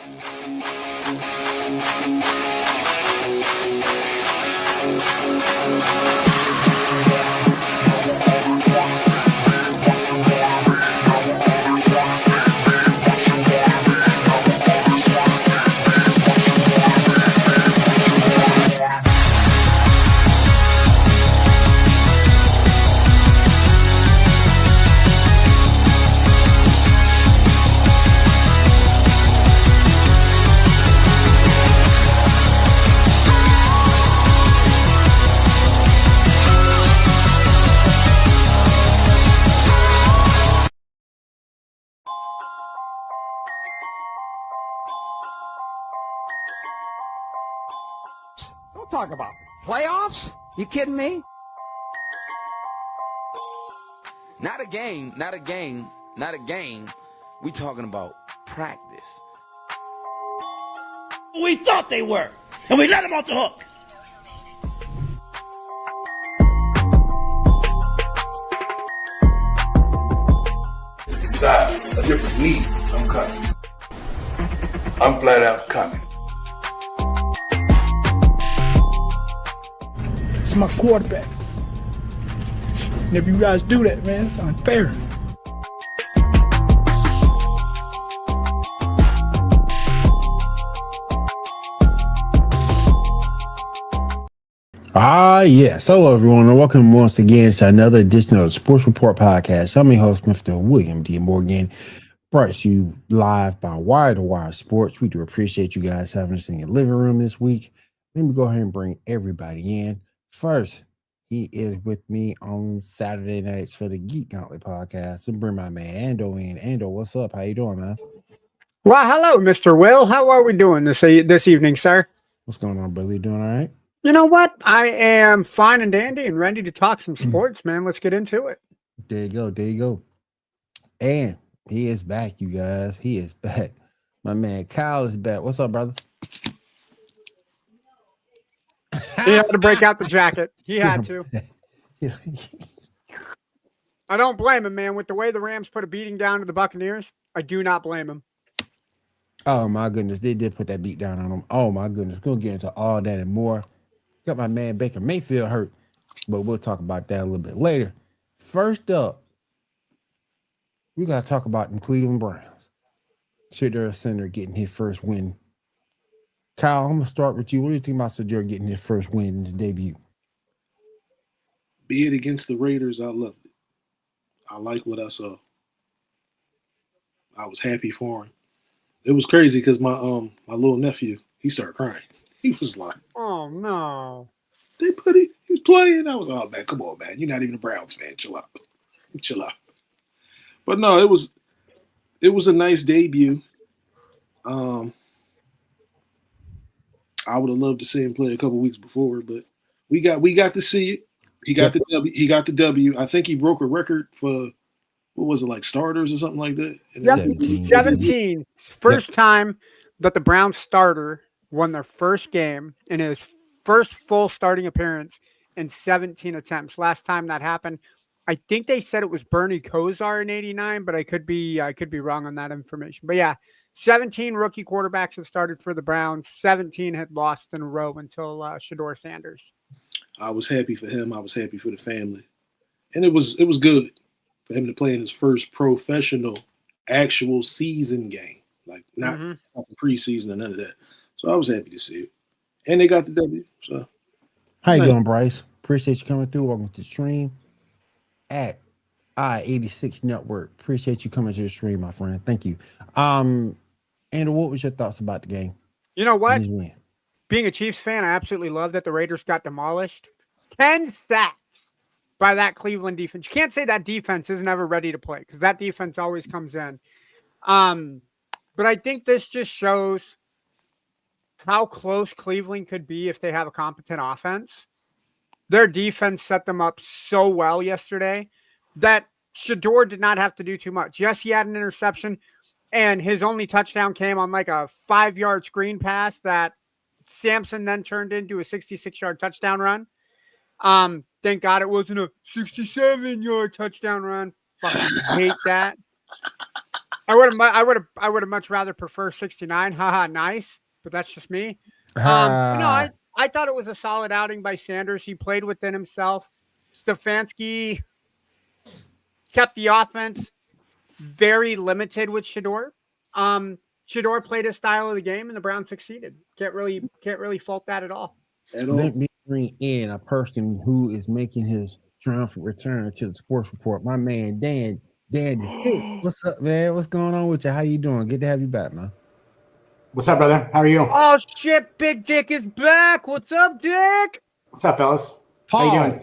Don't talk about playoffs. You kidding me? Not a game. We talking about practice. We thought they were, and we let them off the hook. Decide a different league, I'm coming. I'm flat out coming. It's my quarterback. And if you guys do that, man, it's unfair. Yes. Hello, everyone, and welcome once again to another edition of the Sports Report Podcast. I'm your host, Mr. William D. Morgan, brought to you live by Wire to Wire Sports. We do appreciate you guys having us in your living room this week. Let me go ahead and bring everybody in. First, he is with me on Saturday nights for the Geek Gauntlet Podcast. And bring my man Ando in. Ando, what's up? How you doing, man? Well, hello, Mr. Will. How are we doing this evening, sir? What's going on, brother? You doing all right? You know what? I am fine and dandy and ready to talk some sports, man. Let's get into it. There you go. And he is back, you guys. He is back. My man Kyle is back. What's up, brother? He had to break out the jacket. He had to. I don't blame him, man. With the way the Rams put a beating down to the Buccaneers, I do not blame him. Oh, my goodness. They did put that beat down on them. Oh, my goodness. We're going to get into all that and more. Got my man Baker Mayfield hurt, but we'll talk about that a little bit later. First up, we got to talk about them Cleveland Browns. Shedeur Sanders getting his first win. Kyle, I'm going to start with you. What do you think about Shedeur getting his first win in his debut? Be it against the Raiders, I loved it. I like what I saw. I was happy for him. It was crazy because my little nephew, he started crying. He was like, "Oh no!" He's playing. I was, "Oh man, come on, man! You're not even a Browns fan. Chill out." But no, it was a nice debut. I would have loved to see him play a couple weeks before, but we got to see it. He got the W. He got the W. I think he broke a record for what was it, like starters or something like that? 17. First time that the Browns starter won their first game in his first full starting appearance in 17 attempts. Last time that happened, I think they said it was Bernie Kosar in '89, but I could be wrong on that information. But yeah, 17 rookie quarterbacks have started for the Browns. 17 had lost in a row until Shedeur Sanders. I was happy for him. I was happy for the family, and it was good for him to play in his first professional actual season game, like not preseason or none of that. So I was happy to see it. And they got the W. So how you doing, Bryce? Appreciate you coming through. Welcome to the stream at I-86 Network. Appreciate you coming to the stream, my friend. Thank you. And what was your thoughts about the game? You know what? Being a Chiefs fan, I absolutely love that the Raiders got demolished. 10 sacks by that Cleveland defense. You can't say that defense isn't ever ready to play because that defense always comes in. But I think this just shows how close Cleveland could be if they have a competent offense. Their defense set them up so well yesterday that Shedeur did not have to do too much. Yes, he had an interception, and his only touchdown came on like a 5-yard screen pass that Sampson then turned into a 66-yard touchdown run. Thank God it wasn't a 67-yard touchdown run. Fucking hate that. I would have much rather prefer 69. Haha, nice. But that's just me. No, I thought it was a solid outing by Sanders. He played within himself. Stefanski kept the offense very limited with Shedeur. Shedeur played his style of the game, and the Browns succeeded. Can't really fault that at all. Let me bring in a person who is making his triumphant return to the Sports Report. My man, Dan. Hey, what's up, man? What's going on with you? How you doing? Good to have you back, man. What's up, brother? How are you? Oh, shit. Big Dick is back. What's up, Dick? What's up, fellas? How you doing?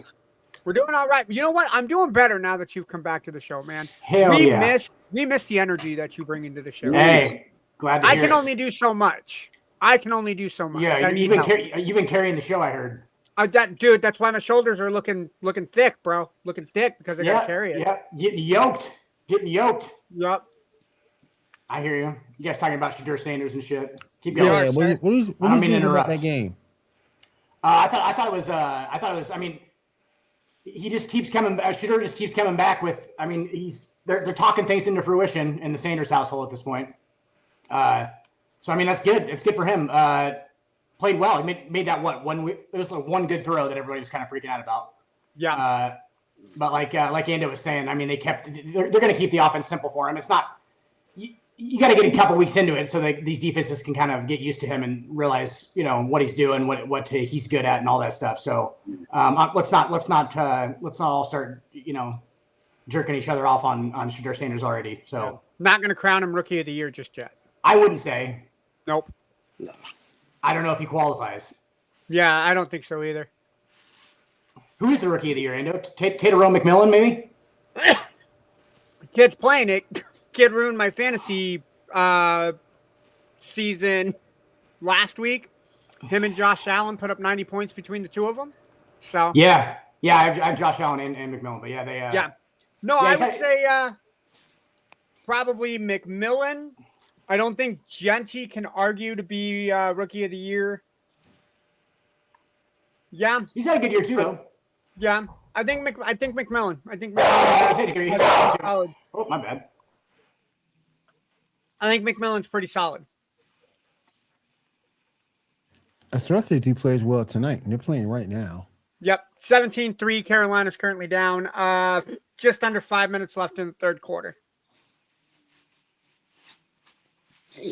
We're doing all right. You know what? I'm doing better now that you've come back to the show, man. Hell yeah. We miss the energy that you bring into the show. Hey, glad to hear I can only do so much. Yeah, you've been carrying the show, I heard. Dude, that's why my shoulders are looking thick, bro. Looking thick because I gotta carry it. Yeah, getting yoked. Yep. I hear you. You guys talking about Shedeur Sanders and shit. Keep going. Yeah, what do you think about that game? I thought it was. I mean, he just keeps coming. Shedeur just keeps coming back with. I mean, they're talking things into fruition in the Sanders household at this point. So I mean, that's good. It's good for him. Played well. He made that it was like one good throw that everybody was kind of freaking out about. Yeah. But like Ando was saying, I mean, they're going to keep the offense simple for him. It's not. You got to get a couple weeks into it so that these defenses can kind of get used to him and realize, what he's doing, what he's good at, and all that stuff. So let's not all start, jerking each other off on Shedeur Sanders already. So not going to crown him Rookie of the Year just yet. I wouldn't say. Nope. No. I don't know if he qualifies. Yeah, I don't think so either. Who is the Rookie of the Year, Ando? Tayron McMillan, maybe? Kid's playing it. Kid ruined my fantasy season last week. Him and Josh Allen put up 90 points between the two of them. So yeah, I have Josh Allen and McMillan, but yeah, they yeah. No, I would say probably McMillan. I don't think Genty can argue to be Rookie of the Year. Yeah, he's had a good year too, though. Yeah, I think McMillan. Oh, my bad. I think McMillan's pretty solid. Especially if he plays well tonight, and they're playing right now. Yep, 17-3. Carolina's currently down. Just under 5 minutes left in the third quarter.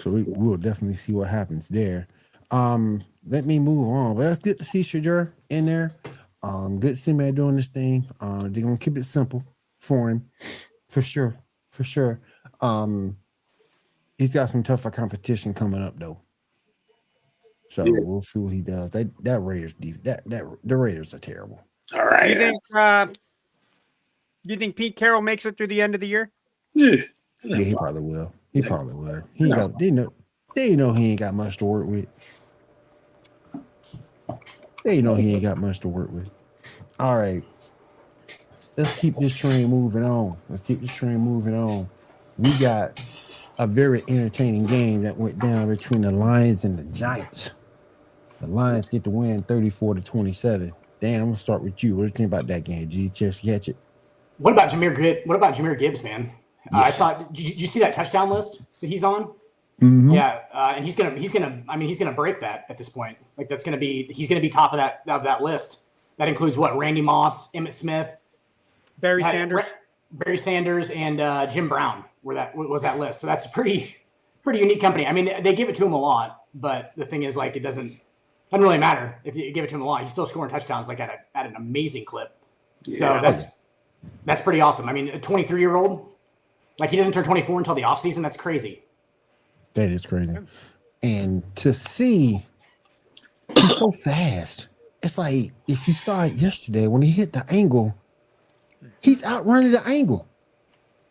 So we'll definitely see what happens there. Let me move on. But it's good to see Shedeur in there. Good to see man doing this thing. They're gonna keep it simple for him, for sure. He's got some tougher competition coming up though. So we'll see what he does. That Raiders the Raiders are terrible. All right. You think Pete Carroll makes it through the end of the year? Yeah, he probably will. He probably will. They know he ain't got much to work with. They know he ain't got much to work with. All right. Let's keep this train moving on. We got a very entertaining game that went down between the Lions and the Giants. The Lions get to win 34-27. Dan, I'm gonna start with you. What do you think about that game? Did you just catch it? What about Jahmyr Gibbs, man? Yes. Did you see that touchdown list that he's on? Mm-hmm. Yeah, and he's gonna break that at this point. Like he's gonna be top of that list. That includes Randy Moss, Emmitt Smith, Barry Sanders, and Jim Brown. That list. So that's a pretty unique company. I mean, they give it to him a lot, but the thing is, like, it doesn't really matter if you give it to him a lot. He's still scoring touchdowns like at an amazing clip. Yeah. So that's pretty awesome. I mean, a 23-year-old, like, he doesn't turn 24 until the offseason. That's crazy. That is crazy. And to see he's so fast. It's like if you saw it yesterday when he hit the angle, he's outrunning the angle.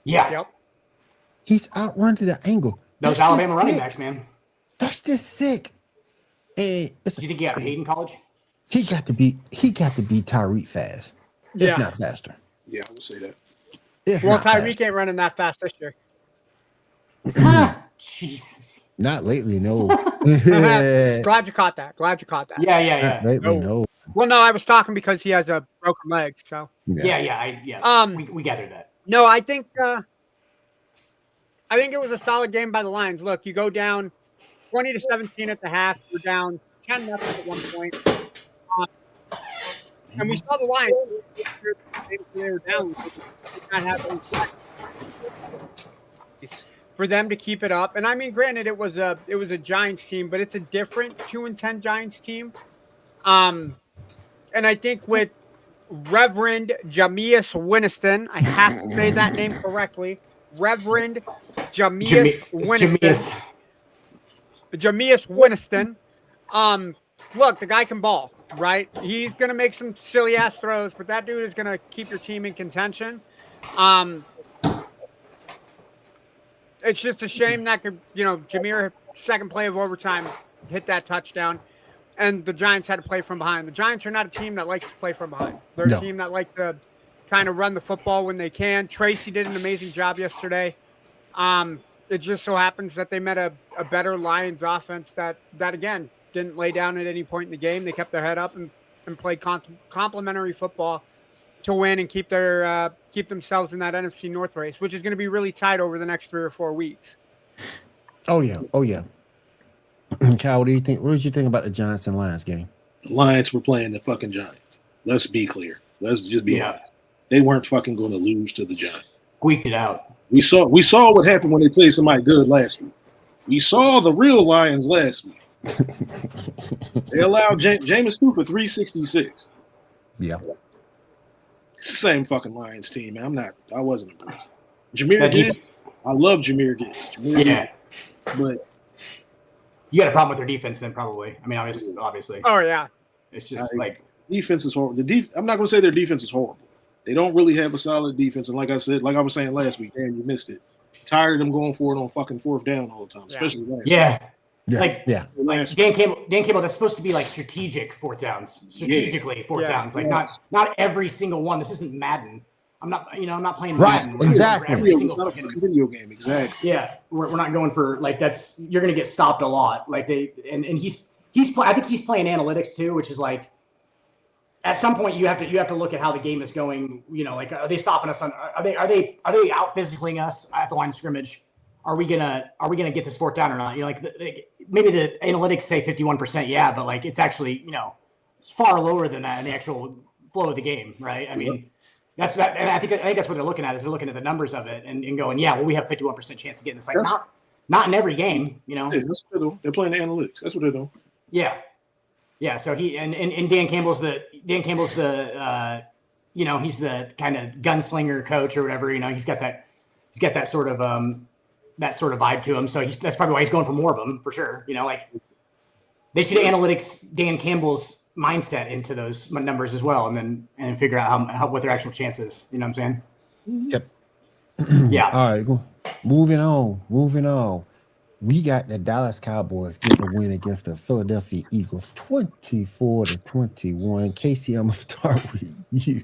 Yeah. Yep. He's outrunning the angle. Those Alabama running backs, man. That's just sick. And do you think he got paid in college? He got to be Tyreek fast, if not faster. Yeah, I would say that. Tyreek ain't running that fast this year. Jesus. Not lately, no. Glad you caught that. Yeah. Not lately, no. Well, no, I was talking because he has a broken leg. So yeah. We gathered that. No, I think I think it was a solid game by the Lions. Look, you go down 20-17 at the half. You're down 10-0 at one point. And we saw the Lions. They were down. Not have for them to keep it up. And I mean, granted, it was a Giants team, but it's a different 2-10 Giants team. And I think with Reverend Jameis Winston, I have to say that name correctly. Reverend Jameis Winston. Jameis Winston. Look, the guy can ball, right? He's going to make some silly-ass throws, but that dude is going to keep your team in contention. It's just a shame that, Jameer, second play of overtime, hit that touchdown, and the Giants had to play from behind. The Giants are not a team that likes to play from behind. They're a team that like to kind of run the football when they can. Tracy did an amazing job yesterday. It just so happens that they met a better Lions offense that again, didn't lay down at any point in the game. They kept their head up and played complimentary football to win and keep themselves in that NFC North race, which is going to be really tight over the next 3 or 4 weeks. Oh yeah. Kyle, what did you think about the Giants and Lions game? The Lions were playing the fucking Giants. Let's be clear. Let's just be honest. They weren't fucking going to lose to the Giants. Squeaked it out. We saw what happened when they played somebody good last week. We saw the real Lions last week. They allowed Jameis for 366. Yeah. It's the same fucking Lions team, man. I wasn't impressed. Jameer Gibbs. I love Jameer Gibbs. But you got a problem with their defense then, probably. I mean, obviously. Oh, yeah. It's just defense is horrible. I'm not going to say their defense is horrible. They don't really have a solid defense. And like I said, like I was saying last week, Dan, you missed it. Tired of them going for it on fucking fourth down all the time, especially last week. Like Dan Campbell, that's supposed to be like strategic fourth downs. Strategically fourth downs. Like not every single one. This isn't Madden. I'm not playing Madden. Exactly. It's not a video game. Exactly. Yeah. We're not going for like you're gonna get stopped a lot. Like and he's I think he's playing analytics too, which is like at some point you have to look at how the game is going. Like are they stopping us are they out physicaling us at the line of scrimmage? Are we gonna get this fourth down or not? Maybe the analytics say 51%, but like it's actually far lower than that in the actual flow of the game, right? I mean, that's that, and I think that's what they're looking at is they're looking at the numbers of it and going, we have 51% chance to get in this. Like not in every game, Yeah, that's what they're doing. They're playing the analytics. That's what they're doing. Yeah. So he and Dan Campbell's the he's the kind of gunslinger coach or whatever. He's got that sort of vibe to him. So that's probably why he's going for more of them for sure. Like they should analytics Dan Campbell's mindset into those numbers as well, and figure out how what their actual chance is. You know what I'm saying? Yep. Yeah. All right. Go. Moving on. We got the Dallas Cowboys getting a win against the Philadelphia Eagles, 24-21. Casey, I'm gonna start with you.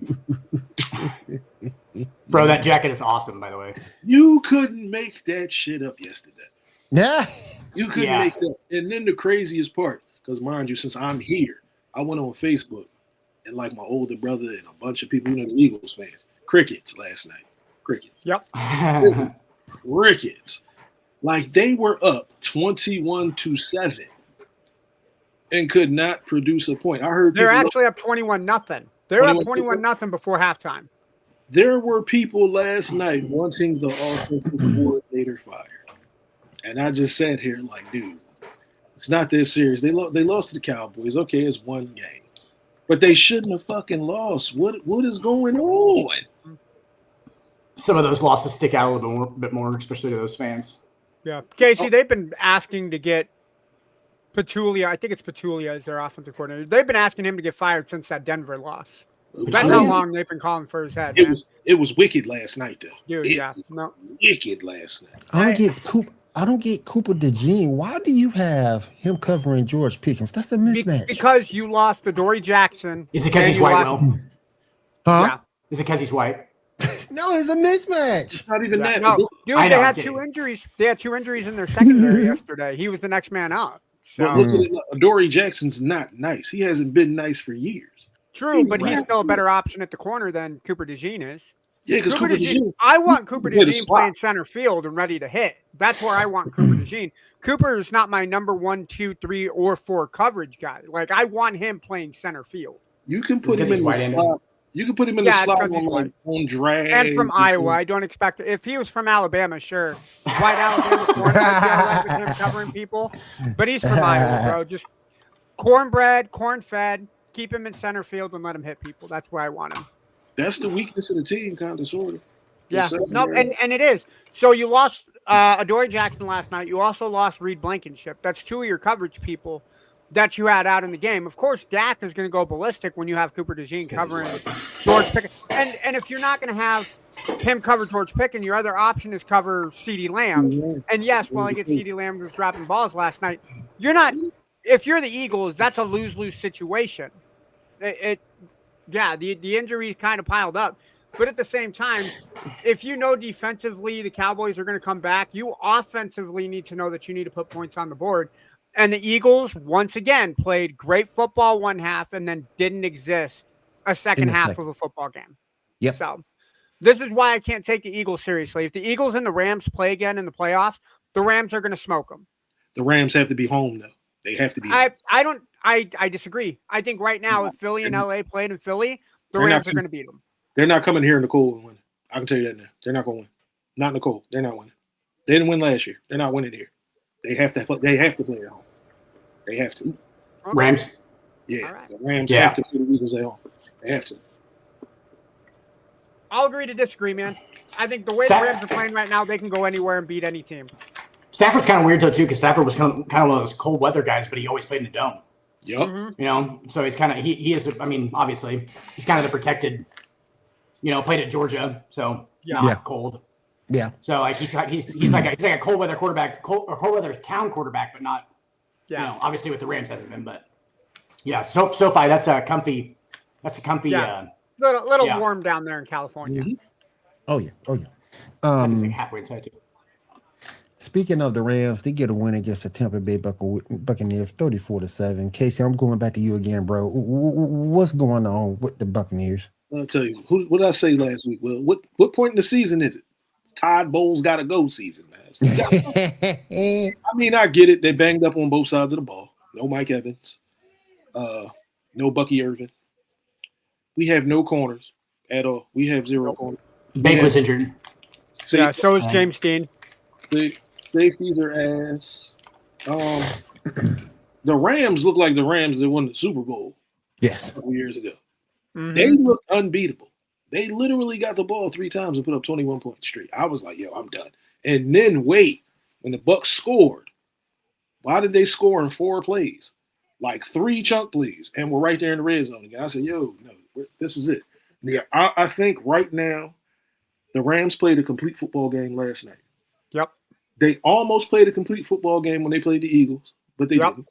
Bro, that jacket is awesome, by the way. You couldn't make that shit up yesterday. Yeah. You couldn't make that. And then the craziest part, because mind you, since I'm here, I went on Facebook and like my older brother and a bunch of people, the Eagles fans, crickets last night. Crickets. Yep. Crickets. Like they were up 21-7 and could not produce a point. I heard they're actually up 21-0. They're up 21-0 before halftime. There were people last night wanting the offensive coordinator fired. And I just sat here like, dude, it's not that serious. They lost to the Cowboys. Okay, it's one game. But they shouldn't have fucking lost. What is going on? Some of those losses stick out a little bit more, especially to those fans. Yeah. Casey, they've been asking to get Petulia. I think it's Petulia as their offensive coordinator. They've been asking him to get fired since that Denver loss. That's how long they've been calling for his head. It was wicked last night, though. Dude, Wicked last night. I don't get Cooper DeJean. Why do you have him covering George Pickens? That's a mismatch. Because you lost to Dory Jackson. Is it because he's white, Will? Huh? Yeah. Is it because he's white? No, it's a mismatch. It's not even that. No, dude, they had two injuries. They had 2 injuries in their secondary yesterday. He was the next man up. So. But look at Dory Jackson's not nice. He hasn't been nice for years. True, but he's still a better option at the corner than Cooper DeJean is. Yeah, because Cooper DeJean. I want Cooper DeJean playing center field and ready to hit. That's where I want Cooper DeJean. Cooper is not my number 1, 2, 3, or 4 coverage guy. Like, I want him playing center field. You can put him in the slot. You can put him in the slot on drag. And from Iowa, I don't expect it. If he was from Alabama, sure. White Alabama cornerback, with him covering people. But he's from Iowa, bro. Just cornbread, corn-fed, keep him in center field and let him hit people. That's where I want him. That's the weakness of the team, kind of, sort of. Yeah, no, and it is. So you lost Adoree Jackson last night. You also lost Reed Blankenship. That's 2 of your coverage people that you had out in the game. Of course, Dak is going to go ballistic when you have Cooper DeJean covering George Pickens. And if you're not going to have him cover George Pickens, your other option is cover CeeDee Lamb. And yes, while I get CeeDee Lamb was dropping balls last night, you're not – if you're the Eagles, that's a lose-lose situation. The injuries kind of piled up. But at the same time, if you know defensively the Cowboys are going to come back, you offensively need to know that you need to put points on the board. And the Eagles, once again, played great football one half and then didn't exist a second half of a football game. Yep. So this is why I can't take the Eagles seriously. If the Eagles and the Rams play again in the playoffs, the Rams are going to smoke them. The Rams have to be home, though. They have to be home. I disagree. I think right now, if Philly and LA played in Philly, the Rams are going to beat them. They're not coming here in the cold and winning. I can tell you that now. They're not going to win. Not in the cold. They're not winning. They didn't win last year. They're not winning here. They have to play at home. They have to. Okay. Rams? Yeah. Right. The Rams have to play the Eagles at home. They have to. I'll agree to disagree, man. I think the way the Rams are playing right now, they can go anywhere and beat any team. Stafford's kind of weird, though, too, because Stafford was kind of one of those cold weather guys, but he always played in the dome. Yep. Mm-hmm. You know, so he's kind of he is. I mean, obviously, he's kind of the protected. You know, played at Georgia, so not cold. Yeah. So like he's like a cold weather quarterback, cold weather town quarterback, but not. You know, obviously with the Rams hasn't been, but yeah. SoFi, that's a comfy. Yeah. Little warm down there in California. Mm-hmm. Oh yeah. It's like halfway inside too. Speaking of the Rams, they get a win against the Tampa Bay Buccaneers, 34-7. Casey, I'm going back to you again, bro. What's going on with the Buccaneers? I'll tell you. What did I say last week? Well, what point in the season is it? Todd Bowles got to go season, man. I mean, I get it. They banged up on both sides of the ball. No Mike Evans. No Bucky Irvin. We have no corners at all. We have 0 corners. Bank was injured. So is James Dean. Safeties are ass. The Rams look like the Rams that won the Super Bowl. Yes. A couple years ago. Mm-hmm. They look unbeatable. They literally got the ball 3 times and put up 21 points straight. I was like, yo, I'm done. And then wait, when the Bucs scored, why did they score in 4 plays? Like 3 chunk plays, and we're right there in the red zone again. I said, yo, no, this is it. Yeah, I think right now the Rams played a complete football game last night. Yep. They almost played a complete football game when they played the Eagles, but they didn't.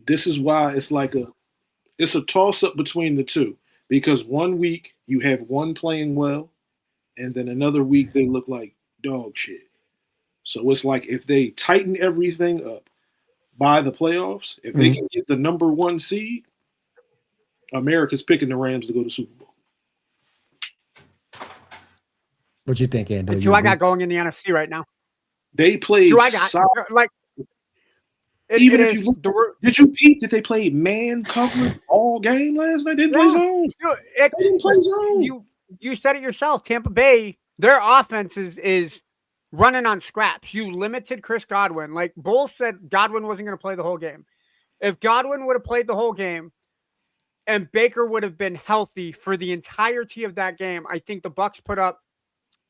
This is why it's a toss-up between the two, because one week you have one playing well, and then another week they look like dog shit. So it's like if they tighten everything up by the playoffs, if they can get the number 1 seed, America's picking the Rams to go to Super Bowl. What you think, Ando? Who I got going in the NFC right now? They played like even if you did you peep that they played man coverage all game last night? They didn't play zone. They didn't play zone. You said it yourself. Tampa Bay, their offense is running on scraps. You limited Chris Godwin. Like Bowles said, Godwin wasn't going to play the whole game. If Godwin would have played the whole game and Baker would have been healthy for the entirety of that game, I think the Bucs put up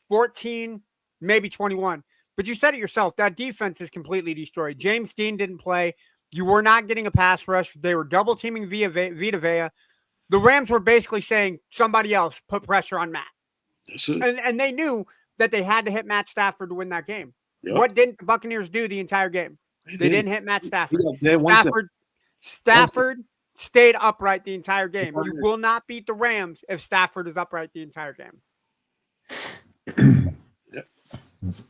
14, maybe 21. But you said it yourself. That defense is completely destroyed. James Dean didn't play. You were not getting a pass rush. They were double teaming Vita Vea. The Rams were basically saying somebody else put pressure on Matt. That's it. And they knew that they had to hit Matt Stafford to win that game. Yep. What didn't the Buccaneers do the entire game? They didn't hit Matt Stafford. Stafford stayed upright the entire game. You will not beat the Rams if Stafford is upright the entire game.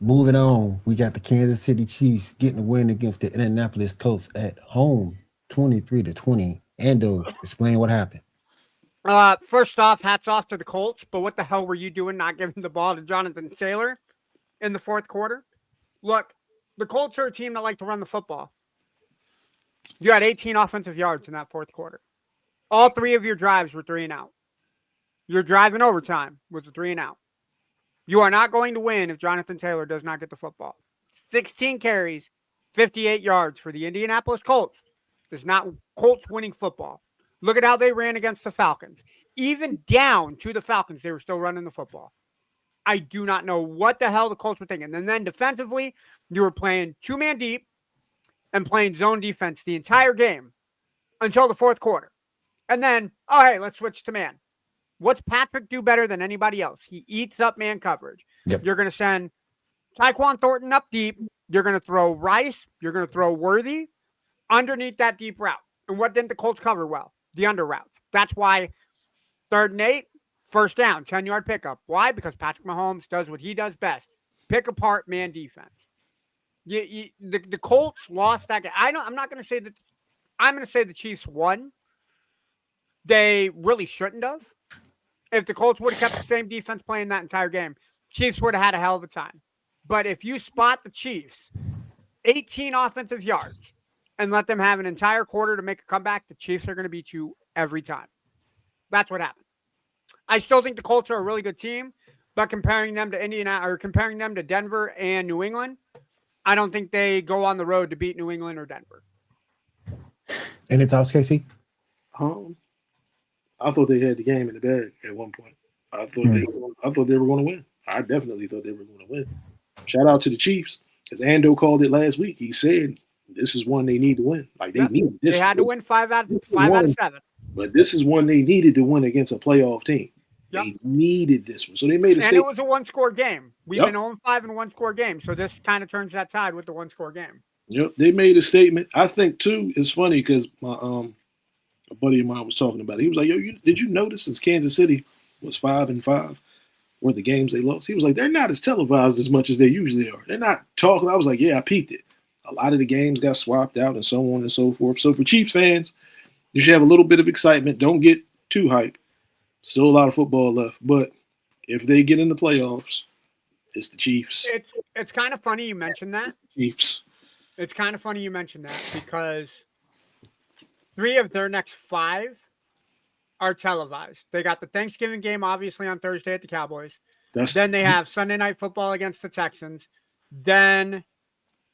Moving on, we got the Kansas City Chiefs getting a win against the Indianapolis Colts at home, 23-20. Ando, explain what happened. First off, hats off to the Colts, but what the hell were you doing not giving the ball to Jonathan Taylor in the fourth quarter? Look, the Colts are a team that like to run the football. You had 18 offensive yards in that fourth quarter. All 3 of your drives were 3 and out. Your drive in overtime was a 3 and out. You are not going to win if Jonathan Taylor does not get the football. 16 carries, 58 yards for the Indianapolis Colts. There's not Colts winning football. Look at how they ran against the Falcons. Even down to the Falcons, they were still running the football. I do not know what the hell the Colts were thinking. And then defensively, you were playing 2-man deep and playing zone defense the entire game until the fourth quarter. And then, oh, hey, let's switch to man. What's Patrick do better than anybody else? He eats up man coverage. Yep. You're going to send Tyquan Thornton up deep. You're going to throw Rice. You're going to throw Worthy underneath that deep route. And what didn't the Colts cover well? The under routes. That's why 3rd and 8, first down, 10-yard pickup. Why? Because Patrick Mahomes does what he does best. Pick apart man defense. The Colts lost that game. I'm not going to say that. I'm going to say the Chiefs won. They really shouldn't have. If the Colts would have kept the same defense playing that entire game, Chiefs would have had a hell of a time. But if you spot the Chiefs 18 offensive yards and let them have an entire quarter to make a comeback, the Chiefs are going to beat you every time. That's what happened. I still think the Colts are a really good team, but comparing them to comparing them to Denver and New England, I don't think they go on the road to beat New England or Denver. Any thoughts, Casey? I thought they had the game in the bag at one point. I thought they were going to win. I definitely thought they were going to win. Shout out to the Chiefs, as Ando called it last week. He said this is one they need to win. Like they needed this. They had to win 5 out of 7. But this is one they needed to win against a playoff team. Yep. They needed this one, so they made a statement. And it was a one-score game. We've been 0-5 in one-score games, so this kind of turns that tide with the one-score game. Yep, they made a statement. I think too. It's funny because my a buddy of mine was talking about it. He was like, "Yo, did you notice since Kansas City was 5-5, were the games they lost?" He was like, "They're not as televised as much as they usually are. They're not talking." I was like, "Yeah, I peeped it. A lot of the games got swapped out and so on and so forth." So for Chiefs fans, you should have a little bit of excitement. Don't get too hyped. Still a lot of football left, but if they get in the playoffs, it's the Chiefs. It's kind of funny you mentioned that. Chiefs. It's kind of funny you mentioned that because 3 of their next 5 are televised. They got the Thanksgiving game, obviously, on Thursday at the Cowboys. Then they have Sunday Night Football against the Texans. Then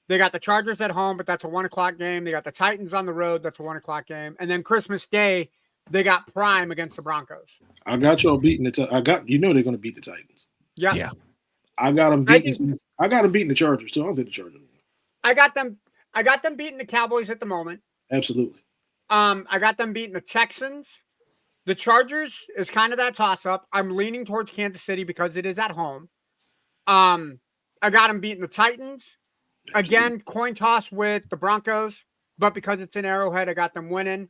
they got the Chargers at home, but that's a 1 o'clock game. They got the Titans on the road. That's a 1 o'clock game. And then Christmas Day, they got Prime against the Broncos. I got y'all beating they're going to beat the Titans. Yep. Yeah. I got them beating. I got them beating the Chargers too. I don't think the Chargers. I got them beating the Cowboys at the moment. Absolutely. I got them beating the Texans. The Chargers is kind of that toss-up. I'm leaning towards Kansas City because it is at home. I got them beating the Titans. Again, coin toss with the Broncos, but because it's in Arrowhead, I got them winning.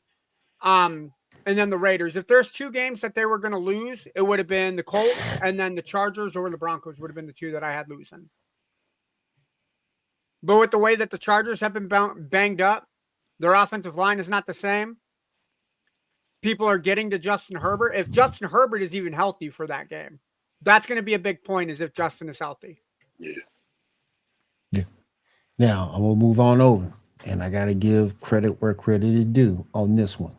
And then the Raiders. If there's 2 games that they were going to lose, it would have been the Colts, and then the Chargers or the Broncos would have been the 2 that I had losing. But with the way that the Chargers have been banged up, their offensive line is not the same. People are getting to Justin Herbert. If Justin Herbert is even healthy for that game, that's going to be a big point, is if Justin is healthy. Yeah. Now, I'm going to move on over, and I got to give credit where credit is due on this one.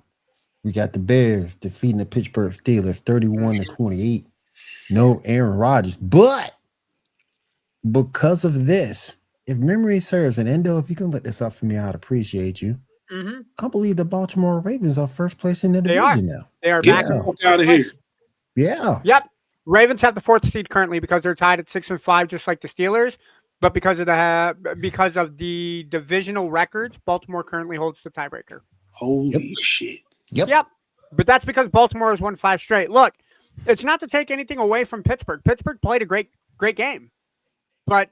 We got the Bears defeating the Pittsburgh Steelers 31-28. No Aaron Rodgers, but because of this, if memory serves, and Endo, if you can let this up for me, I'd appreciate you. Mm-hmm. I believe the Baltimore Ravens are first place in the division now. They are back out of here. Yeah. Yep. Ravens have the 4th seed currently because they're tied at 6-5, just like the Steelers. But because of the divisional records, Baltimore currently holds the tiebreaker. Holy shit. Yep. But that's because Baltimore has won 5 straight. Look, it's not to take anything away from Pittsburgh. Pittsburgh played a great game, but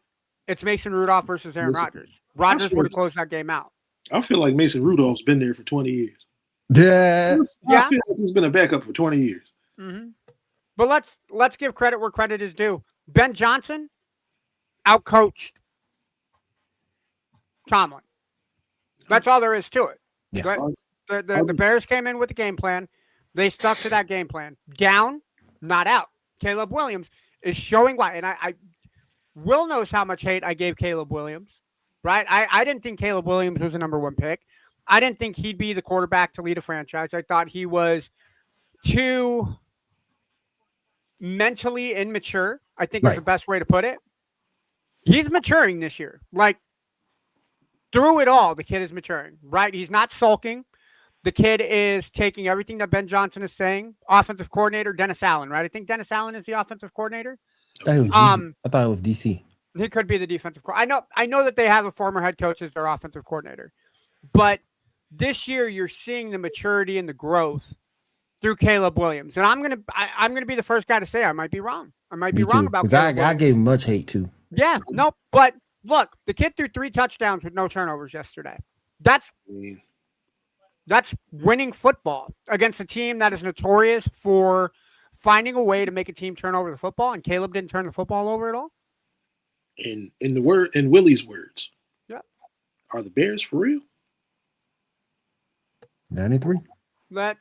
it's Mason Rudolph versus Aaron Rodgers. Rodgers would have closed that game out. I feel like Mason Rudolph's been there for 20 years. Yeah. I feel like he's been a backup for 20 years. Mm-hmm. But let's give credit where credit is due. Ben Johnson outcoached Tomlin. That's all there is to it. Yeah. The Bears came in with a game plan. They stuck to that game plan. Down, not out. Caleb Williams is showing why. And I Will knows how much hate I gave Caleb Williams, right? I didn't think Caleb Williams was a number one pick. I didn't think he'd be the quarterback to lead a franchise. I thought he was too mentally immature, I think is the best way to put it. He's maturing this year. Like, through it all, the kid is maturing, right? He's not sulking. The kid is taking everything that Ben Johnson is saying. Offensive coordinator, Dennis Allen, right? I think Dennis Allen is the offensive coordinator. I thought it was DC. He could be the defensive coordinator. I know that they have a former head coach as their offensive coordinator. But this year, you're seeing the maturity and the growth through Caleb Williams. And I'm gonna be the first guy to say I might be wrong. I might be wrong about Caleb I gave him much hate too. Yeah, no, but look, the kid threw 3 touchdowns with no turnovers yesterday. That's winning football against a team that is notorious for finding a way to make a team turn over the football, and Caleb didn't turn the football over at all. In Willie's words, yeah, are the Bears for real? 93. Well,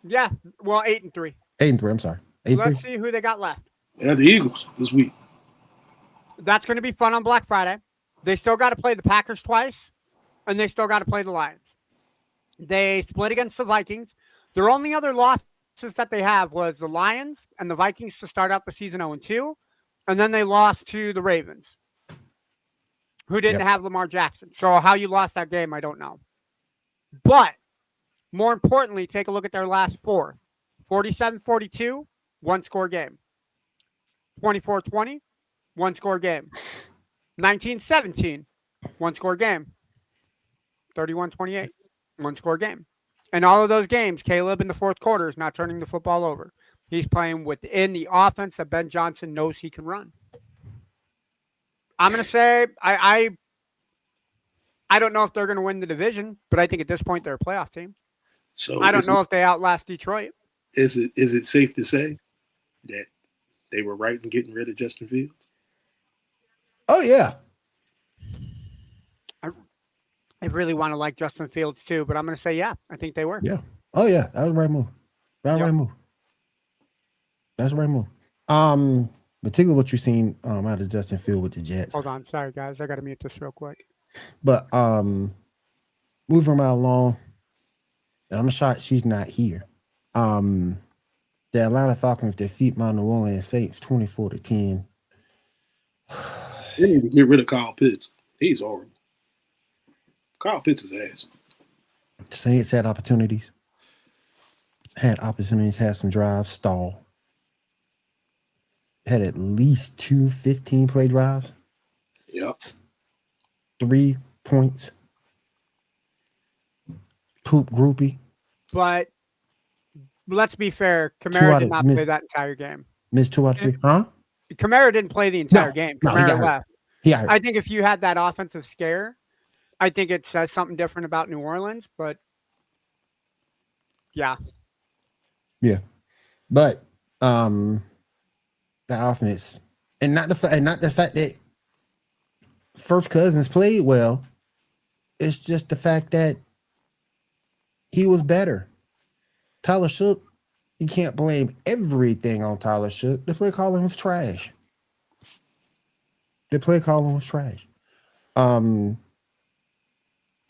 8-3. 8-3. I'm sorry. 8-3. Let's see who they got left. They have the Eagles this week. That's going to be fun on Black Friday. They still got to play the Packers twice, and they still got to play the Lions. They split against the Vikings. Their only other losses that they have was the Lions and the Vikings to start out the season 0-2, and then they lost to the Ravens, who didn't have Lamar Jackson. So how you lost that game, I don't know. But more importantly, take a look at their last 4. 47-42, one-score game. 24-20, one-score game. 19-17, one-score game. 31-28, one-score game. And all of those games, Caleb in the fourth quarter is not turning the football over. He's playing within the offense that Ben Johnson knows he can run. I'm going to say I don't know if they're going to win the division, but I think at this point they're a playoff team. So I don't know if they outlast Detroit. Is it safe to say that they were right in getting rid of Justin Fields? Oh, yeah. I really want to like Justin Fields too, but I'm going to say, yeah, I think they were. Yeah. Oh, yeah. That was the right move. Right move. That's the right move. Particularly what you've seen out of Justin Fields with the Jets. Hold on. Sorry, guys. I got to mute this real quick. But moving right along, and I'm shocked she's not here. The Atlanta Falcons defeat my New Orleans Saints 24-10. They need to get rid of Kyle Pitts. He's horrible. Kyle Pitts is ass. The Saints had opportunities. Had some drives, stall. Had at least 2 15-play drives. Yep. 3 points. Poop groupie. But let's be fair. Kamara did not play that entire game. Missed 2 out of 3. Huh? Kamara didn't play the entire game. Kamara left. Yeah. I think if you had that offensive scare, I think it says something different about New Orleans. But yeah. Yeah. But the offense, and not the fact that First Cousins played well. It's just the fact that he was better. Tyler Shook, you can't blame everything on Tyler Shook. The play calling was trash.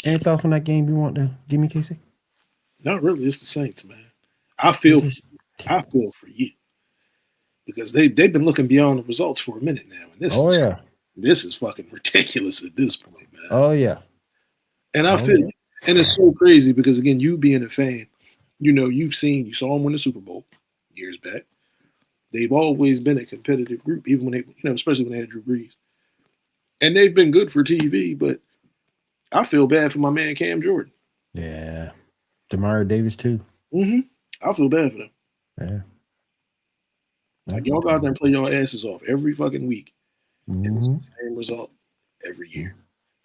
Any thoughts on that game you want to give me, Casey? Not really. It's the Saints, man. I feel for you because they've been looking beyond the results for a minute now, and this is fucking ridiculous at this point, man. Oh yeah, and I feel, and it's so crazy because again, you being a fan, you saw them win the Super Bowl years back. They've always been a competitive group, even when they, especially when they had Drew Brees, and they've been good for TV. But I feel bad for my man Cam Jordan. Yeah, Demario Davis too. Mm-hmm. I feel bad for them. Yeah. Like y'all go out there and play your asses off every fucking week. And it's the same result every year.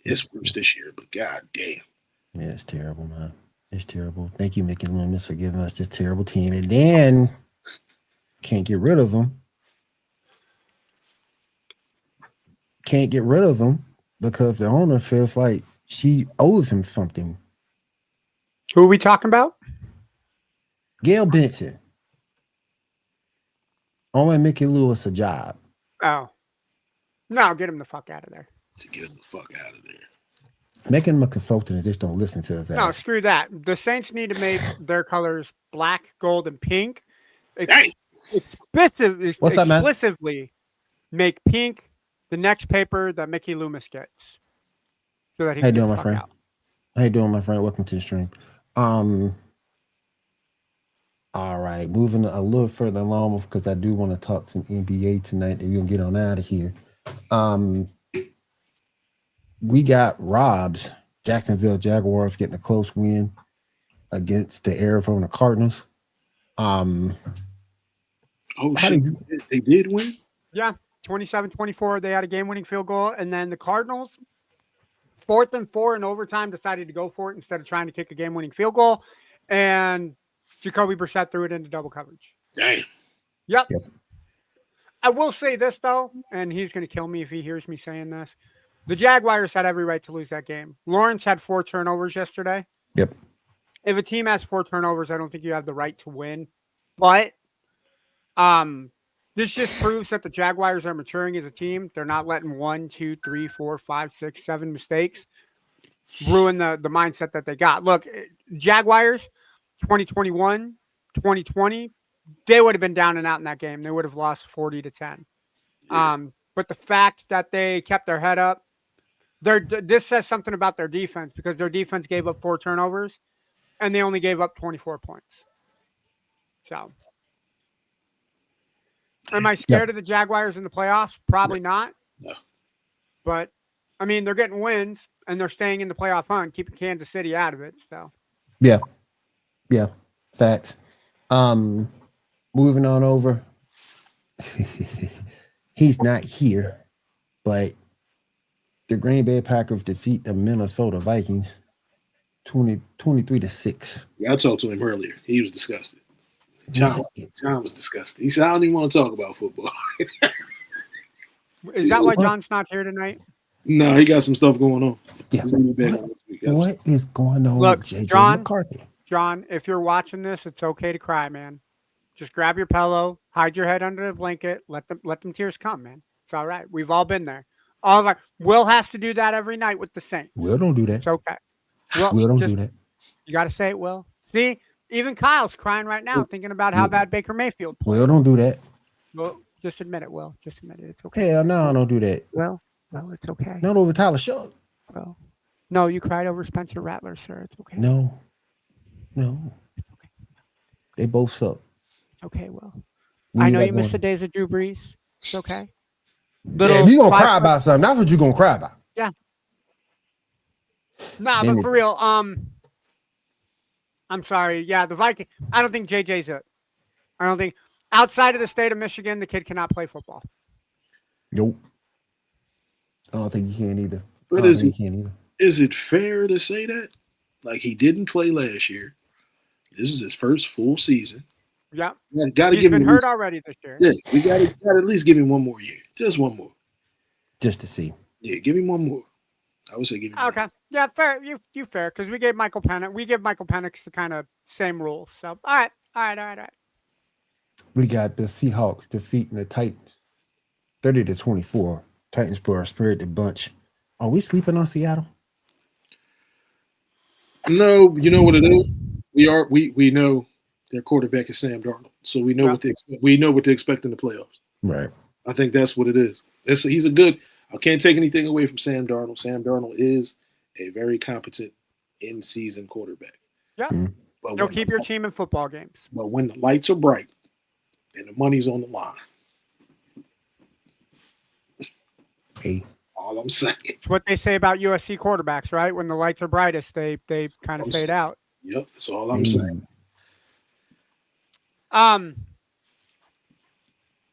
It's worse this year, but god damn. Yeah, it's terrible, man. It's terrible. Thank you, Mickey Loomis, for giving us this terrible team. And then can't get rid of them. Can't get rid of them because the owner feels like she owes him something. Who are we talking about? Gail Benson. Owing Mickey Lewis a job. Oh. No, get him the fuck out of there. Get him the fuck out of there. Making him a consultant and just don't listen to us. No, screw that. The Saints need to make their colors black, gold, and pink. Explicitly make pink the next paper that Mickey Loomis gets. So that he How you can doing, my friend? out. How you doing, my friend? Welcome to the stream. All right, moving a little further along because I do want to talk some NBA tonight. And we're gonna get on out of here. We got Rob's Jacksonville Jaguars getting a close win against the Arizona Cardinals. Oh shit! They did win? Yeah, 27-24. They had a game-winning field goal, and then the Cardinals, 4th and 4 in overtime, decided to go for it instead of trying to kick a game-winning field goal, and Jacoby Brissett threw it into double coverage. Damn. Yep. I will say this, though, and he's going to kill me if he hears me saying this. The Jaguars had every right to lose that game. Lawrence had 4 turnovers yesterday. Yep. If a team has 4 turnovers, I don't think you have the right to win. But this just proves that the Jaguars are maturing as a team. They're not letting 1, 2, 3, 4, 5, 6, 7 mistakes ruin the mindset that they got. Look, Jaguars, 2021, 2020, they would have been down and out in that game. They would have lost 40-10. But the fact that they kept their head up, this says something about their defense because their defense gave up 4 turnovers and they only gave up 24 points. So, am I scared of the Jaguars in the playoffs? Probably not. No. But, I mean, they're getting wins and they're staying in the playoff hunt, keeping Kansas City out of it. So, yeah. Facts. Moving on over. He's not here, but the Green Bay Packers defeat the Minnesota Vikings 23-6. Yeah, I talked to him earlier. He was disgusted. John was disgusted. He said, I don't even want to talk about football. Is that why John's not here tonight? No, he got some stuff going on. Yeah. What is going on with JJ McCarthy? John, if you're watching this, it's okay to cry, man. Just grab your pillow, hide your head under the blanket, let them tears come, man. It's all right. We've all been there. All of our Will has to do that every night with the Saints. Will don't do that. It's okay. Will don't do that. You got to say it, Will. See, even Kyle's crying right now, thinking about how bad Baker Mayfield played. Will don't do that. Well, just admit it, Will. Just admit it. It's okay. Hell no, I don't do that. Well, it's okay. Not over Tyler Shuck. Well, no, you cried over Spencer Rattler, sir. It's okay. No. It's okay. They both suck. Okay, well, I know you missed the days of Drew Brees. It's okay. If you're going to cry about something, that's what you're going to cry about. Yeah. Nah, but for real, I'm sorry. Yeah, the Vikings, I don't think JJ's it. I don't think, outside of the state of Michigan, the kid cannot play football. Nope. I don't think he can either. But is it fair to say that? Like, he didn't play last year. This is his first full season. Yeah. He's been hurt already this year. Yeah, we got to at least give him one more year. Just one more. Just to see. Yeah, give him one more. I would say give him okay. One. Yeah, fair. You fair, because we give Michael Penix the kind of same rules. So, all right. We got the Seahawks defeating the Titans 30-24. Titans were a spirited bunch. Are we sleeping on Seattle? No, you know what it is? We know their quarterback is Sam Darnold, so we know what to expect in the playoffs. Right. I think that's what it is. He's a good. I can't take anything away from Sam Darnold. Sam Darnold is a very competent in-season quarterback. Yeah. Mm-hmm. But you'll keep your team in football games. But when the lights are bright and the money's on the line, hey, all I'm saying. It's what they say about USC quarterbacks, right? When the lights are brightest, they kind of fade out. Yep, that's all I'm saying.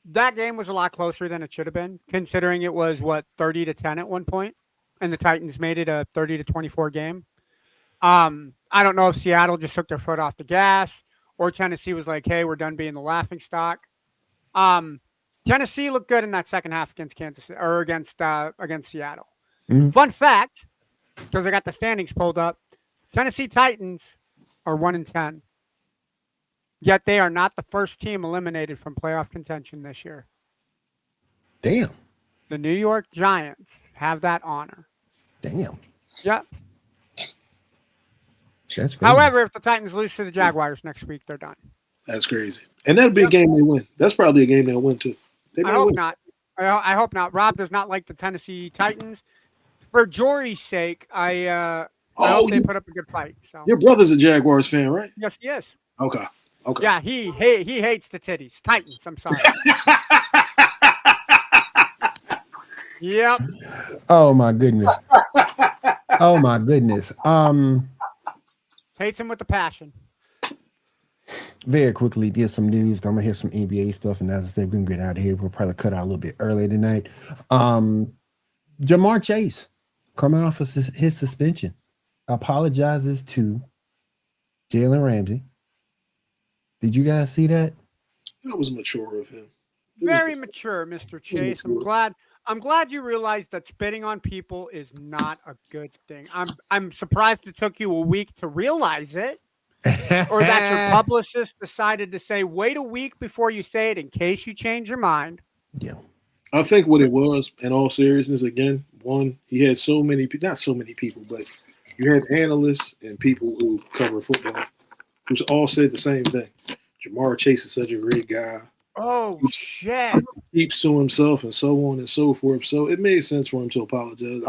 That game was a lot closer than it should have been, considering it was 30-10 at one point, and the Titans made it a 30-24 game. I don't know if Seattle just took their foot off the gas, or Tennessee was like, "Hey, we're done being the laughing stock." Tennessee looked good in that second half against against Seattle. Mm-hmm. Fun fact, because I got the standings pulled up: Tennessee Titans are 1-10. Yet they are not the first team eliminated from playoff contention this year. Damn. The New York Giants have that honor. Damn. Yep. That's crazy. However, if the Titans lose to the Jaguars next week, they're done. That's crazy. And that'll be a game they win. That's probably a game they'll win too. I hope not. I hope not. Rob does not like the Tennessee Titans. For Jory's sake, I hope they put up a good fight. So your brother's a Jaguars fan, right? Yes, he is. Okay. Yeah, he hates the titties. Titans, I'm sorry. Yep. Oh my goodness. Oh my goodness. Hates him with a passion. Very quickly, did some news. I'm gonna hear some NBA stuff, and as I said, we're gonna get out of here. We'll probably cut out a little bit earlier tonight. Jamar Chase, coming off of his suspension, apologizes to Jalen Ramsey. Did you guys see that? That was mature of him. Very mature, Mr. Chase. I'm glad you realized that spitting on people is not a good thing. I'm surprised it took you a week to realize it. Or that your publicist decided to say, wait a week before you say it in case you change your mind. Yeah. I think what it was, in all seriousness, again, one, he had so many people, not so many people, but you had analysts and people who cover football who all said the same thing. Jamar Chase is such a great guy. Oh, shit. Keeps to himself and so on and so forth. So it made sense for him to apologize.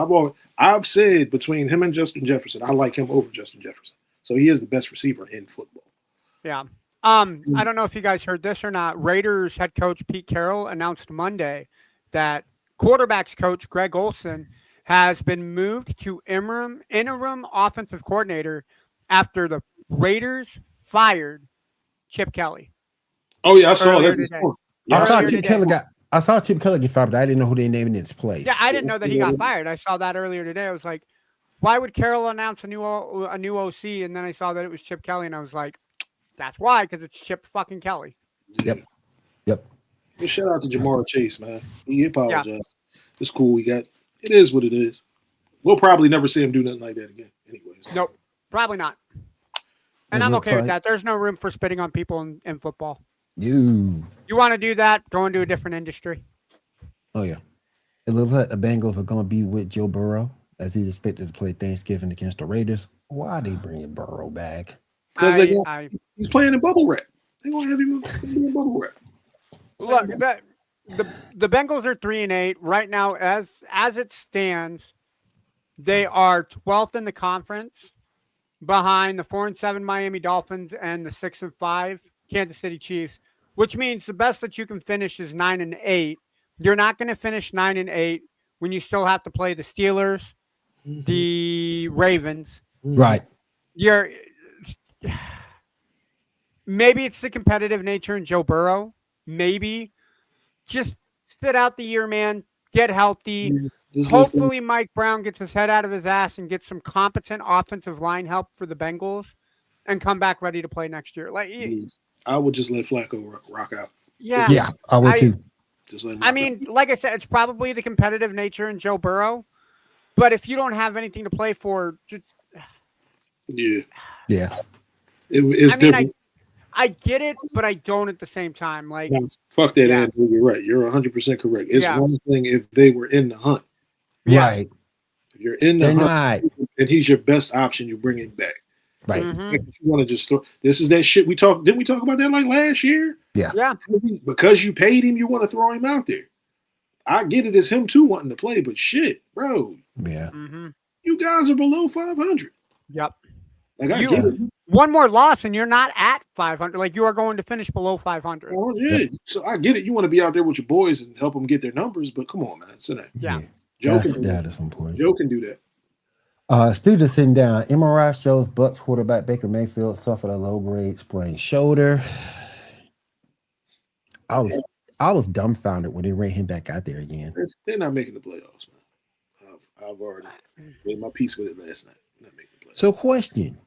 I've said between him and Justin Jefferson, I like him over Justin Jefferson. So he is the best receiver in football. Yeah. I don't know if you guys heard this or not. Raiders head coach Pete Carroll announced Monday that quarterbacks coach Greg Olson has been moved to interim offensive coordinator after the Raiders fired Chip Kelly. Oh yeah, I saw that. I saw Chip Kelly get fired, but I didn't know who they named in its place. Yeah, I didn't know that he got fired. I saw that earlier today. I was like, why would Carroll announce a new OC? And then I saw that it was Chip Kelly, and I was like, that's why, because it's Chip fucking Kelly. Yep. Well, shout out to Jamar Chase, man. He apologized. Yeah. It's cool. It is what it is. We'll probably never see him do nothing like that again. Anyways. Nope, probably not. And I'm okay with that. There's no room for spitting on people in football. You want to do that? Go into a different industry. Oh yeah. It looks like the Bengals are going to be with Joe Burrow as he's expected to play Thanksgiving against the Raiders. Why are they bringing Burrow back? Because he's playing in bubble wrap. They're going to have him in bubble wrap. Look, the Bengals are 3-8 right now. As it stands, they are 12th in the conference, behind the 4-7 Miami Dolphins and the 6-5 Kansas City Chiefs. Which means the best that you can finish is 9-8. You're not going to finish 9-8 when you still have to play the Steelers, the Ravens. Right. Maybe it's the competitive nature in Joe Burrow. Maybe just sit out the year, man. Get healthy. Hopefully Mike Brown gets his head out of his ass and gets some competent offensive line help for the Bengals and come back ready to play next year. I would just let Flacco rock out. Yeah, I would too. Like I said, it's probably the competitive nature in Joe Burrow. But if you don't have anything to play for, yeah, it's different. I get it, but I don't at the same time. Fuck that, Andrew. You're right. You're 100% correct. It's one thing if they were in the hunt. Right. If you're in the hunt and he's your best option, you bring him back. Right. You want to just throw this is that shit we talked. Didn't we talk about that last year? Yeah. Because you paid him, you want to throw him out there. I get it as him too wanting to play, but shit, bro. Yeah. You guys are below 500. Yep. I get it. One more loss and you're not at 500. You are going to finish below 500. Oh, yeah. Yep. So I get it. You want to be out there with your boys and help them get their numbers, but come on, man. Sit down. Yeah. Joe can do that at some point. Joe can do that. Speaking of sitting down, MRI shows Bucs quarterback Baker Mayfield suffered a low-grade sprained shoulder. I was dumbfounded when they ran him back out there again. They're not making the playoffs, man. I've already made my peace with it last night. Not making the playoffs. So, question: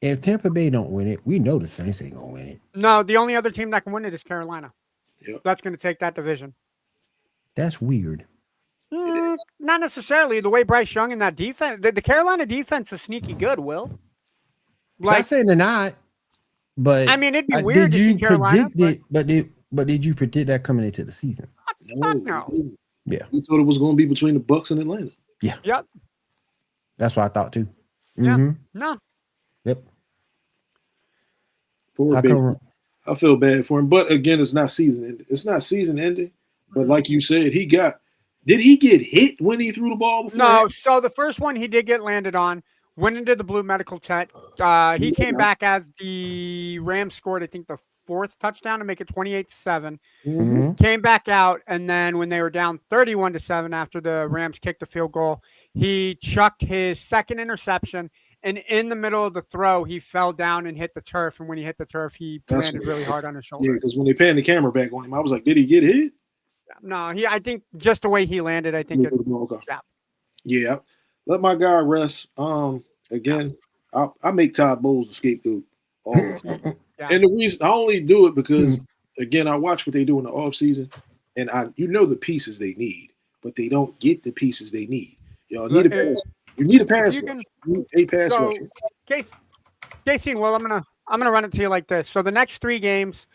if Tampa Bay don't win it, we know the Saints ain't gonna win it. No, the only other team that can win it is Carolina. Yep. That's going to take that division. That's weird. Not necessarily. The way Bryce Young and that defense, the Carolina defense is sneaky good, Will. Not saying they're not. But I mean, it'd be weird to see Carolina. But did you predict that coming into the season? No. Yeah. We thought it was going to be between the Bucks and Atlanta. Yeah. Yep. That's what I thought too. Yeah. Mm-hmm. No. Yep. Poor Baker. I feel bad for him. But again, it's not season ending. It's not season ending. But like you said, did he get hit when he threw the ball before? No. So the first one he did get landed on, went into the blue medical tent. He came back as the Rams scored, I think, the 4th touchdown to make it 28-7. Mm-hmm. Came back out, and then when they were down 31-7 after the Rams kicked the field goal, he chucked his second interception. And in the middle of the throw, he fell down and hit the turf. And when he hit the turf, he landed really hard on his shoulder. Yeah, because when they panned the camera back on him, I was like, did he get hit? No, I think just the way he landed, I think it. Okay. Yeah. Let my guy rest. Again, I make Todd Bowles the scapegoat all the time. Yeah. And the reason I only do it because, again, I watch what they do in the offseason, and the pieces they need, but they don't get the pieces they need. Y'all need a pass. You need a pass. You need a pass rush. Casey and Will, I'm gonna run it to you like this. So the next 3 games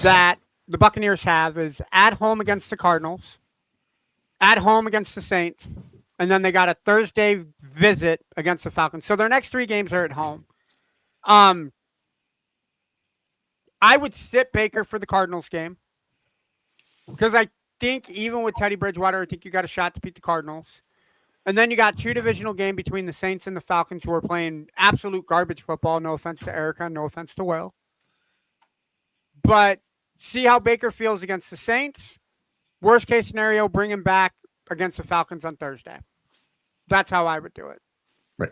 that the Buccaneers have is at home against the Cardinals, at home against the Saints, and then they got a Thursday visit against the Falcons. So their next 3 games are at home. I would sit Baker for the Cardinals game because I think even with Teddy Bridgewater, I think you got a shot to beat the Cardinals. And then you got 2 divisional game between the Saints and the Falcons who are playing absolute garbage football. No offense to Erica, no offense to Will. But see how Baker feels against the Saints. Worst case scenario, bring him back against the Falcons on Thursday. That's how I would do it. Right.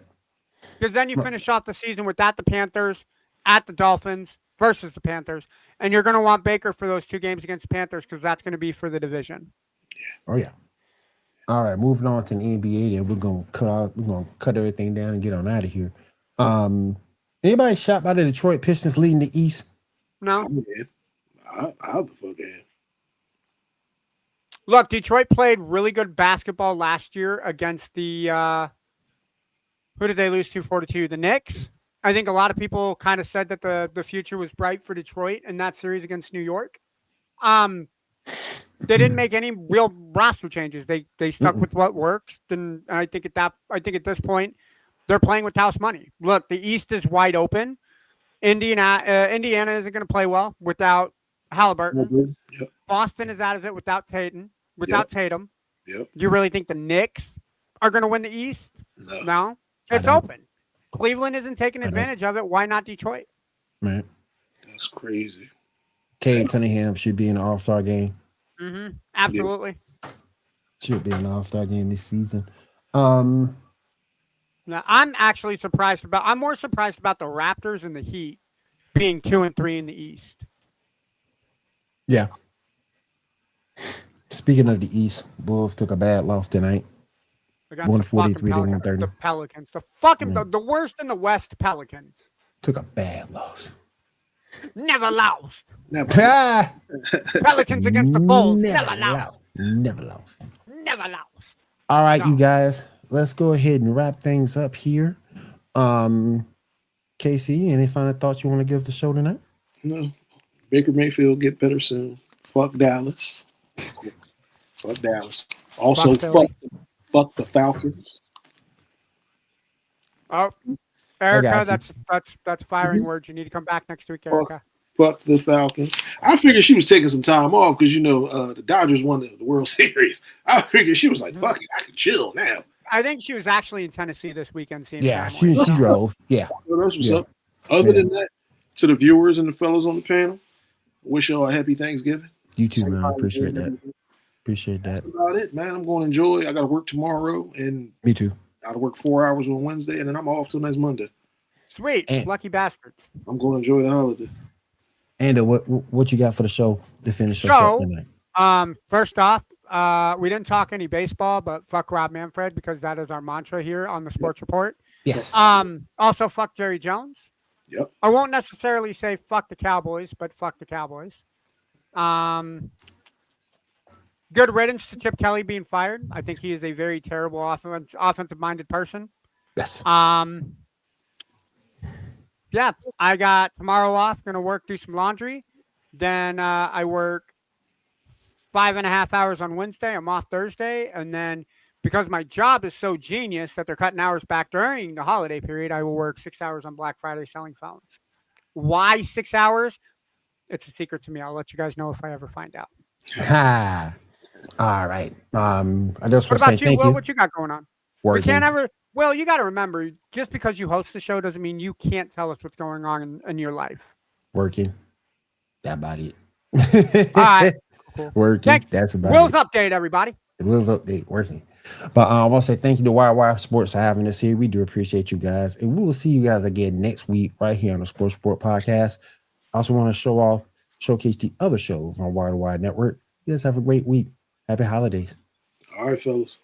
Because then you finish off the season with the Panthers, at the Dolphins versus the Panthers. And you're going to want Baker for those 2 games against the Panthers because that's going to be for the division. Oh, yeah. All right, moving on to the NBA, then we're gonna cut everything down and get on out of here. Anybody shocked by the Detroit Pistons leading the East? No. How the fuck am? Look, Detroit played really good basketball last year against the who did they lose to 4-2? The Knicks. I think a lot of people kind of said that the future was bright for Detroit in that series against New York. They didn't make any real roster changes. They stuck with what works. And I think at this point, they're playing with house money. Look, the East is wide open. Indiana isn't going to play well without Halliburton. Yep. Boston is out of it without Tatum. Tatum. Yep. Do you really think the Knicks are going to win the East? No. It's open. Cleveland isn't taking advantage of it. Why not Detroit? Man, that's crazy. Cade Cunningham should be in the All-Star game. Mm-hmm. Absolutely. Should be in the All-Star game this season. Now, I'm actually surprised about. I'm more surprised about the Raptors and the Heat being 2-3 in the East. Yeah. Speaking of the East, Bulls took a bad loss tonight. 143 to 130. The Pelicans, the worst in the West. Pelicans took a bad loss. Never lost. Never. Pelicans against the Bulls. Never lost. Never lost. Never lost. All right, you guys, let's go ahead and wrap things up here. KC, any final thoughts you want to give the show tonight? No. Baker Mayfield get better soon. Fuck Dallas. Fuck Dallas. Also, fuck the Falcons. Oh, Erica, that's firing words. You need to come back next week, Erica. Fuck the Falcons. I figured she was taking some time off because the Dodgers won the World Series. I figured she was like, "Fuck it, I can chill now." I think she was actually in Tennessee this weekend. She drove. Yeah, well, that's what's up. Other than that, to the viewers and the fellas on the panel, wish y'all a happy Thanksgiving. You too, man. Appreciate that. That's about it, man. I'm going to enjoy. I got to work tomorrow, and me too. Got to work 4 hours on Wednesday, and then I'm off till next Monday. Sweet, lucky bastards. I'm going to enjoy the holiday. And what you got for the show to finish us up tonight? First off, we didn't talk any baseball, but fuck Rob Manfred because that is our mantra here on the Sports Report. Yes. Also, fuck Jerry Jones. Yep. I won't necessarily say fuck the Cowboys, but fuck the Cowboys. Good riddance to Chip Kelly being fired. I think he is a very terrible offensive-minded person. Yes. Yeah, I got tomorrow off. Going to work, do some laundry. Then I work 5.5 hours on Wednesday. I'm off Thursday. And then because my job is so genius that they're cutting hours back during the holiday period, I will work 6 hours on Black Friday selling phones. Why 6 hours? It's a secret to me. I'll let you guys know if I ever find out. Ha. All right. I just What want to say about you, thank Will? you. What you got going on? Working. We can't ever. Well, you got to remember, just because you host the show doesn't mean you can't tell us what's going on in your life. Working. That about it. All right. Cool. Working. That's about Will's it. update, everybody. Will's update. Working. But I want to say thank you to YY Sports for having us here. We do appreciate you guys. And we will see you guys again next week right here on the Sports Report Podcast. I also want to showcase the other shows on Wide Network. You guys have a great week. Happy holidays. All right, fellas.